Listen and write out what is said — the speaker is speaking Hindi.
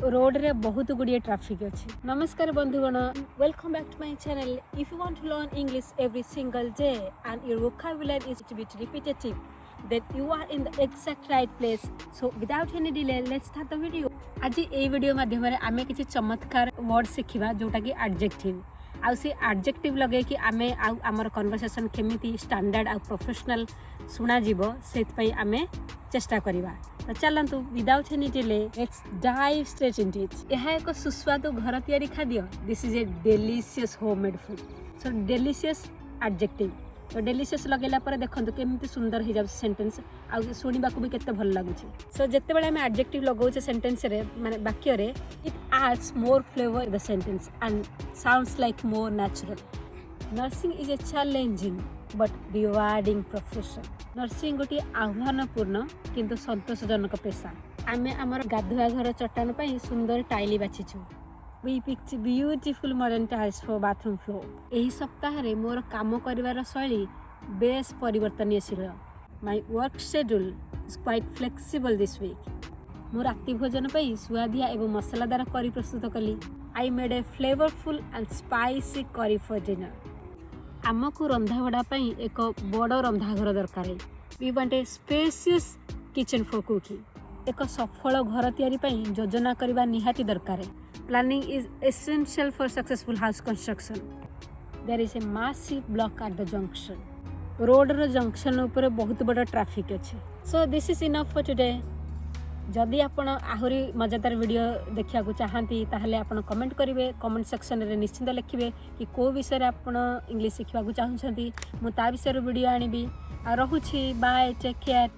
रोड रे बहुत गुड़िए ट्रैफिक अच्छी। नमस्कार बंधुगण, welcome back to my channel. If you want to learn English every single day and your vocabulary is a bit repetitive, then you are in the exact right place. So without any delay, let's start the video. आज ये वीडियो माध्यम आमे किसी चमत्कार वर्ड शिखा जोटा कि एडजेक्टिव आउ से एडजेक्टिव लगे कि आमे आमर कन्वर्सेशन केमिति स्टैंडर्ड आ प्रोफेशनल सुना जीवो सेतपई आमे चेष्टा करिबा। तो चलंतु without any delay let's dive straight into it. यह एक सुस्वादु घर तैयारी खाद्य। This is a delicious homemade food. So delicious adjective. तो डेलीशियस लगेला पर देखंतु केमिति सुंदर हो जाउ सेंटेंस आ सुनिबा को भी केते भल लागुची। सो जत्ते बेले हम एडजेक्टिव लगौचे सेंटेंस रे माने वाक्य रे, it adds more flavour in the sentence and sounds like more natural. Nursing is a challenging but rewarding profession. Nursing गोटे आह्वानपूर्ण किंतु संतोषजनक पेशा। आमे आमर गाधुआ घर चट्टान पई सुंदर टाइली बाछिछु। We picked beautiful modern tiles for bathroom floor. एही सप्ताह रे मोर काम करिवार शैली बेस परिवर्तनशील। My work schedule is quite flexible this week. मो राति भोजन पई सुआदिया एवं मसलादार करी प्रस्तुत कली। I made a flavorful and spicy curry for dinner. आमको रंधाबढ़ा पई एक बड़ रंधाघर दरकार। We want a spacious kitchen for cooking. एक सफल घर तैयारी पई योजना करिबा निहाती दरकार। Planning is essential for successful house construction. There is a massive block at the junction. Road रो जंक्शन ऊपर बहुत बड़ा ट्रैफिक अच्छे। So this is enough for today. जदि आपण आहुरी मजेदार वीडियो देखा चाहती ताहले आपण कमेंट करेंगे। कमेंट सेक्शन रे निश्चिंत लिखिए कि को विषय आपण इंग्लिश शिखा चाहूँगी। मुझे ता विषय वीडियो आनिबी। आ रहुछि बाय, टेक केयर।